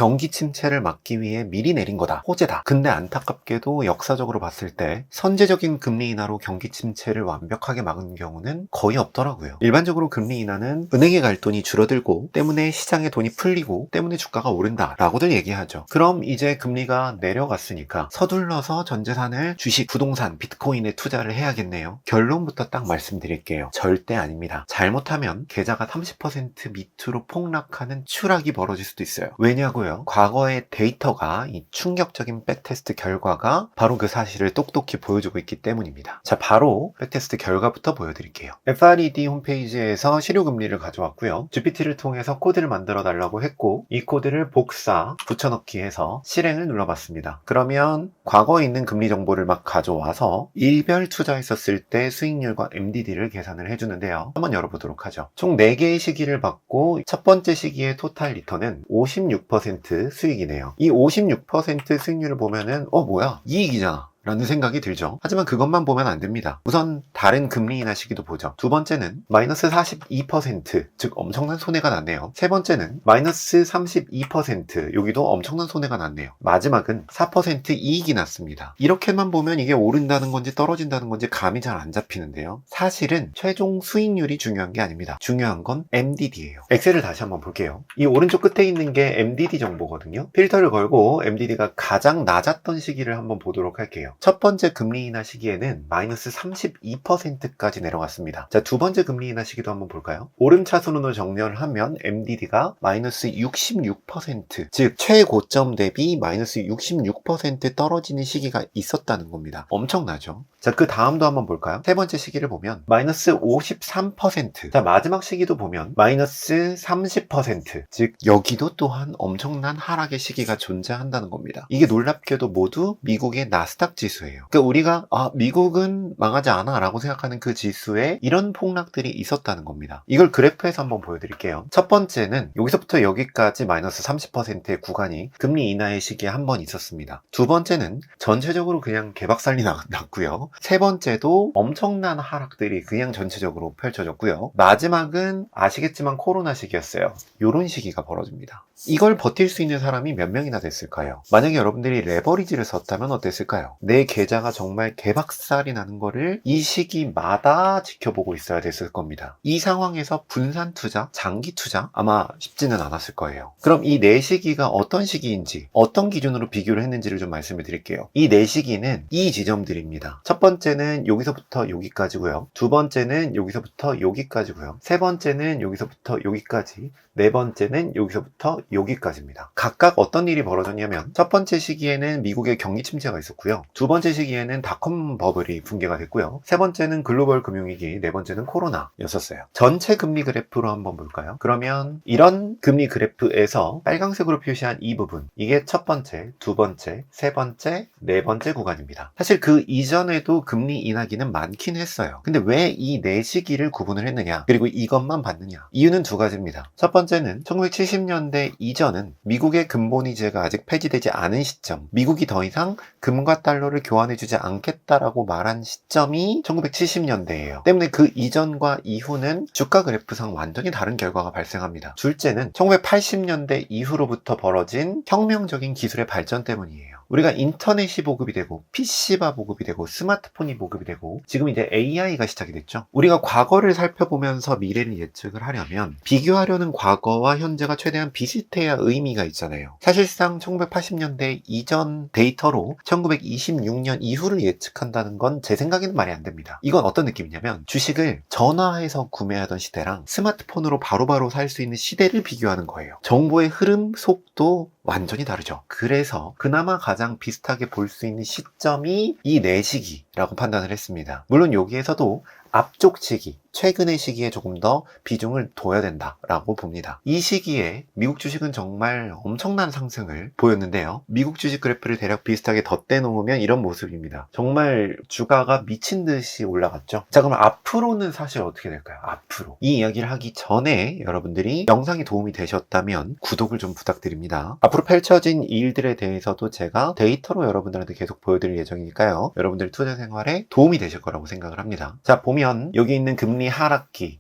경기 침체를 막기 위해 미리 내린 거다. 호재다. 근데 안타깝게도 역사적으로 봤을 때 선제적인 금리 인하로 경기 침체를 완벽하게 막은 경우는 거의 없더라고요. 일반적으로 금리 인하는 은행에 갈 돈이 줄어들고 때문에 시장에 돈이 풀리고 때문에 주가가 오른다 라고들 얘기하죠. 그럼 이제 금리가 내려갔으니까 서둘러서 전재산을 주식, 부동산, 비트코인에 투자를 해야겠네요. 결론부터 딱 말씀드릴게요. 절대 아닙니다. 잘못하면 계좌가 30% 밑으로 폭락하는 추락이 벌어질 수도 있어요. 왜냐고요? 과거의 데이터가 이 충격적인 백테스트 결과가 바로 그 사실을 똑똑히 보여주고 있기 때문입니다. 자, 바로 백테스트 결과부터 보여드릴게요. FRED 홈페이지에서 실효금리를 가져왔고요. GPT를 통해서 코드를 만들어 달라고 했고 이 코드를 복사, 붙여넣기 해서 실행을 눌러봤습니다. 그러면 과거에 있는 금리 정보를 막 가져와서 일별 투자했었을 때 수익률과 MDD를 계산을 해주는데요. 한번 열어보도록 하죠. 총 4개의 시기를 받고 첫 번째 시기의 토탈 리턴은 56% 수익이네요. 이 56% 수익률을 보면은 뭐야? 이익이잖아 라는 생각이 들죠. 하지만 그것만 보면 안 됩니다. 우선 다른 금리 인하 시기도 보죠. 두 번째는 마이너스 42%, 즉 엄청난 손해가 났네요. 세 번째는 마이너스 32%, 여기도 엄청난 손해가 났네요. 마지막은 4% 이익이 났습니다. 이렇게만 보면 이게 오른다는 건지 떨어진다는 건지 감이 잘 안 잡히는데요. 사실은 최종 수익률이 중요한 게 아닙니다. 중요한 건 MDD예요. 엑셀을 다시 한번 볼게요. 이 오른쪽 끝에 있는 게 MDD 정보거든요. 필터를 걸고 MDD가 가장 낮았던 시기를 한번 보도록 할게요. 첫 번째 금리 인하 시기에는 마이너스 32%까지 내려갔습니다. 자, 두 번째 금리 인하 시기도 한번 볼까요? 오름차순으로 정렬을 하면 MDD가 마이너스 66%, 즉 최고점 대비 마이너스 66% 떨어지는 시기가 있었다는 겁니다. 엄청나죠? 자, 그 다음도 한번 볼까요? 세 번째 시기를 보면 마이너스 53%, 자, 마지막 시기도 보면 마이너스 30%, 즉 여기도 또한 엄청난 하락의 시기가 존재한다는 겁니다. 이게 놀랍게도 모두 미국의 나스닥 지수예요. 그러니까 우리가 미국은 망하지 않아 라고 생각하는 그 지수에 이런 폭락들이 있었다는 겁니다. 이걸 그래프에서 한번 보여드릴게요. 첫 번째는 여기서부터 여기까지 마이너스 30%의 구간이 금리 인하의 시기에 한 번 있었습니다. 두 번째는 전체적으로 그냥 개박살이 났고요. 세 번째도 엄청난 하락들이 그냥 전체적으로 펼쳐졌고요. 마지막은 아시겠지만 코로나 시기였어요. 이런 시기가 벌어집니다. 이걸 버틸 수 있는 사람이 몇 명이나 됐을까요? 만약에 여러분들이 레버리지를 썼다면 어땠을까요? 내 계좌가 정말 개박살이 나는 거를 이 시기마다 지켜보고 있어야 됐을 겁니다. 이 상황에서 분산 투자, 장기 투자 아마 쉽지는 않았을 거예요. 그럼 이 4시기가 어떤 시기인지, 어떤 기준으로 비교를 했는지를 좀 말씀을 드릴게요. 이 4시기는 이 지점들입니다. 첫 번째는 여기서부터 여기까지고요. 두 번째는 여기서부터 여기까지고요. 세 번째는 여기서부터 여기까지, 네 번째는 여기서부터 여기까지입니다. 각각 어떤 일이 벌어졌냐면 첫 번째 시기에는 미국의 경기 침체가 있었고요. 두 번째 시기에는 닷컴 버블이 붕괴가 됐고요. 세 번째는 글로벌 금융위기, 네 번째는 코로나였었어요. 전체 금리 그래프로 한번 볼까요? 그러면 이런 금리 그래프에서 빨강색으로 표시한 이 부분, 이게 첫 번째, 두 번째, 세 번째, 네 번째 구간입니다. 사실 그 이전에도 금리 인하기는 많긴 했어요. 근데 왜 이 4시기를 구분을 했느냐, 그리고 이것만 봤느냐? 이유는 두 가지입니다. 첫 번째는 1970년대 이전은 미국의 금본위제가 아직 폐지되지 않은 시점, 미국이 더 이상 금과 달러를 교환해주지 않겠다라고 말한 시점이 1970년대예요. 때문에 그 이전과 이후는 주가 그래프상 완전히 다른 결과가 발생합니다. 둘째는 1980년대 이후로부터 벌어진 혁명적인 기술의 발전 때문이에요. 우리가 인터넷이 보급이 되고 PC가 보급이 되고 스마트폰이 보급이 되고 지금 이제 AI가 시작이 됐죠. 우리가 과거를 살펴보면서 미래를 예측을 하려면 비교하려는 과거와 현재가 최대한 비슷해야 의미가 있잖아요. 사실상 1980년대 이전 데이터로 1926년 이후를 예측한다는 건 제 생각에는 말이 안 됩니다. 이건 어떤 느낌이냐면 주식을 전화해서 구매하던 시대랑 스마트폰으로 바로바로 살 수 있는 시대를 비교하는 거예요. 정보의 흐름, 속도 완전히 다르죠. 그래서 그나마 가장 비슷하게 볼 수 있는 시점이 이 4시기라고 판단을 했습니다. 물론 여기에서도 앞쪽 시기, 최근의 시기에 조금 더 비중을 둬야 된다라고 봅니다. 이 시기에 미국 주식은 정말 엄청난 상승을 보였는데요. 미국 주식 그래프를 대략 비슷하게 덧대 놓으면 이런 모습입니다. 정말 주가가 미친 듯이 올라갔죠. 자, 그럼 앞으로는 사실 어떻게 될까요? 앞으로. 이 이야기를 하기 전에 여러분들이 영상이 도움이 되셨다면 구독을 좀 부탁드립니다. 앞으로 펼쳐진 일들에 대해서도 제가 데이터로 여러분들한테 계속 보여드릴 예정이니까요. 여러분들 투자 생활에 도움이 되실 거라고 생각을 합니다. 자, 보면 여기 있는 금리 하락기,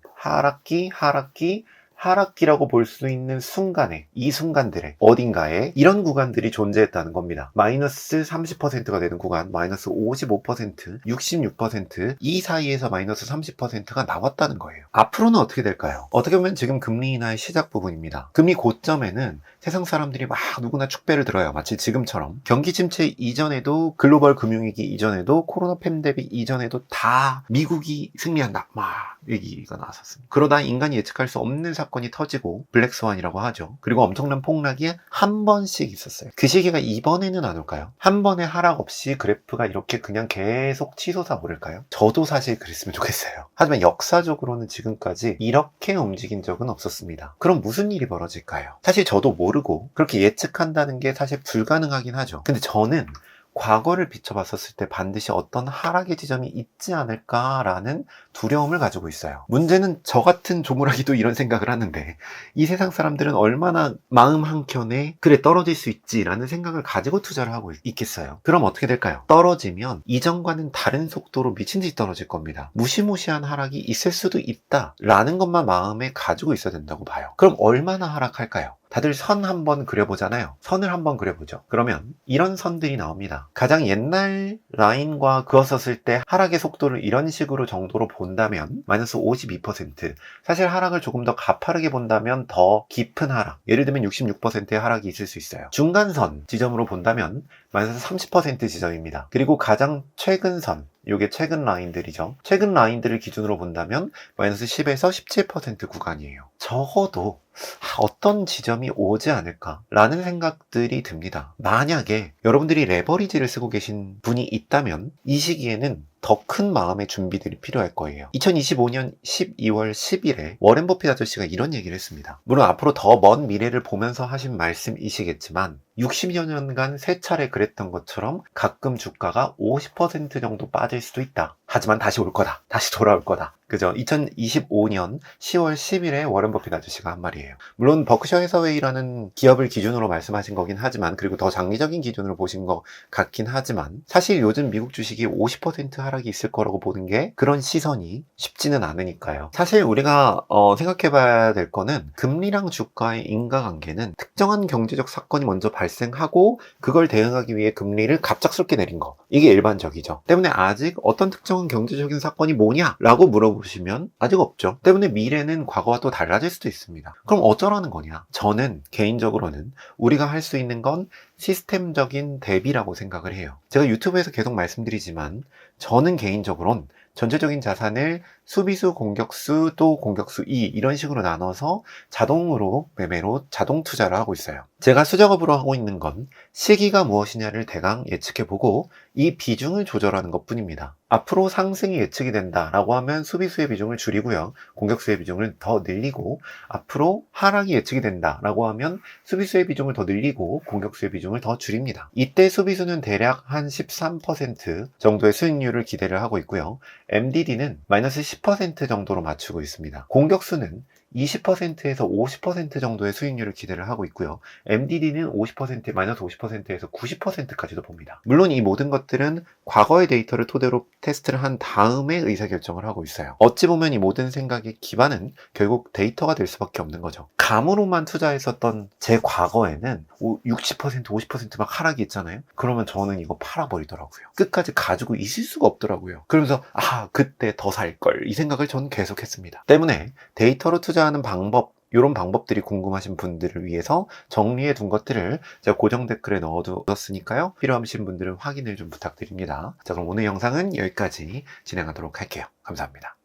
하락기라고 볼 수 있는 순간에, 이 순간들에 어딘가에 이런 구간들이 존재했다는 겁니다. 마이너스 30%가 되는 구간, 마이너스 55%, 66%, 이 사이에서 마이너스 30%가 나왔다는 거예요. 앞으로는 어떻게 될까요? 어떻게 보면 지금 금리 인하의 시작 부분입니다. 금리 고점에는 세상 사람들이 막 누구나 축배를 들어요. 마치 지금처럼. 경기 침체 이전에도, 글로벌 금융위기 이전에도, 코로나 팬데믹 이전에도 다 미국이 승리한다 막 얘기가 나왔었습니다. 그러다 인간이 예측할 수 없는 사건이 터지고 블랙스완이라고 하죠. 그리고 엄청난 폭락이 한 번씩 있었어요. 그 시기가 이번에는 안 올까요? 한 번의 하락 없이 그래프가 이렇게 그냥 계속 치솟아 오를까요? 저도 사실 그랬으면 좋겠어요. 하지만 역사적으로는 지금까지 이렇게 움직인 적은 없었습니다. 그럼 무슨 일이 벌어질까요? 사실 저도 모르고 그렇게 예측한다는 게 사실 불가능하긴 하죠. 근데 저는 과거를 비춰봤었을 때 반드시 어떤 하락의 지점이 있지 않을까라는 두려움을 가지고 있어요. 문제는 저 같은 조물아기도 이런 생각을 하는데, 이 세상 사람들은 얼마나 마음 한켠에 그래 떨어질 수 있지라는 생각을 가지고 투자를 하고 있겠어요. 그럼 어떻게 될까요? 떨어지면 이전과는 다른 속도로 미친 듯이 떨어질 겁니다. 무시무시한 하락이 있을 수도 있다라는 것만 마음에 가지고 있어야 된다고 봐요. 그럼 얼마나 하락할까요? 다들 선 한번 그려보잖아요. 선을 한번 그려보죠. 그러면 이런 선들이 나옵니다. 가장 옛날 라인과 그었었을 때 하락의 속도를 이런 식으로 정도로 본다면 마이너스 52%, 사실 하락을 조금 더 가파르게 본다면 더 깊은 하락, 예를 들면 66%의 하락이 있을 수 있어요. 중간선 지점으로 본다면 마이너스 30% 지점입니다. 그리고 가장 최근 선, 이게 최근 라인들이죠. 최근 라인들을 기준으로 본다면 마이너스 10에서 17% 구간이에요. 적어도 어떤 지점이 오지 않을까라는 생각들이 듭니다. 만약에 여러분들이 레버리지를 쓰고 계신 분이 있다면 이 시기에는 더 큰 마음의 준비들이 필요할 거예요. 2025년 12월 10일에 워렌 버핏 아저씨가 이런 얘기를 했습니다. 물론 앞으로 더 먼 미래를 보면서 하신 말씀이시겠지만 60여 년간 세 차례 그랬던 것처럼 가끔 주가가 50% 정도 빠질 수도 있다. 하지만 다시 올 거다. 다시 돌아올 거다. 그죠? 2025년 10월 10일에 워렌 버핏 아저씨가 한 말이에요. 물론 버크셔 해서웨이라는 기업을 기준으로 말씀하신 거긴 하지만, 그리고 더 장기적인 기준으로 보신 것 같긴 하지만, 사실 요즘 미국 주식이 50% 하락이 있을 거라고 보는 게 그런 시선이 쉽지는 않으니까요. 사실 우리가 생각해 봐야 될 거는 금리랑 주가의 인과관계는 특정한 경제적 사건이 먼저 발생하고 그걸 대응하기 위해 금리를 갑작스럽게 내린 거, 이게 일반적이죠. 때문에 아직 어떤 특정한 경제적인 사건이 뭐냐? 라고 물어보시면 아직 없죠. 때문에 미래는 과거와 또 달라질 수도 있습니다. 그럼 어쩌라는 거냐? 저는 개인적으로는 우리가 할 수 있는 건 시스템적인 대비라고 생각을 해요. 제가 유튜브에서 계속 말씀드리지만 저는 개인적으로는 전체적인 자산을 수비수, 공격수, 또 공격수 2 이런 식으로 나눠서 자동으로 매매로 자동 투자를 하고 있어요. 제가 수작업으로 하고 있는 건 시기가 무엇이냐를 대강 예측해보고 이 비중을 조절하는 것 뿐입니다. 앞으로 상승이 예측이 된다라고 하면 수비수의 비중을 줄이고요. 공격수의 비중을 더 늘리고, 앞으로 하락이 예측이 된다라고 하면 수비수의 비중을 더 늘리고 공격수의 비중을 더 줄입니다. 이때 수비수는 대략 한 13% 정도의 수익률을 기대를 하고 있고요. MDD는 마이너스 10% 정도로 맞추고 있습니다. 공격수는 20%에서 50% 정도의 수익률을 기대를 하고 있고요. MDD는 50%, 마이너스 50%에서 90%까지도 봅니다. 물론 이 모든 것들은 과거의 데이터를 토대로 테스트를 한 다음에 의사결정을 하고 있어요. 어찌 보면 이 모든 생각의 기반은 결국 데이터가 될 수밖에 없는 거죠. 감으로만 투자했었던 제 과거에는 60%, 50% 막 하락이 있잖아요. 그러면 저는 이거 팔아버리더라고요. 끝까지 가지고 있을 수가 없더라고요. 그러면서 그때 더 살 걸, 이 생각을 저는 계속했습니다. 때문에 데이터로 투자하는 방법, 이런 방법들이 궁금하신 분들을 위해서 정리해 둔 것들을 제가 고정 댓글에 넣어두었으니까요. 필요하신 분들은 확인을 좀 부탁드립니다. 자, 그럼 오늘 영상은 여기까지 진행하도록 할게요. 감사합니다.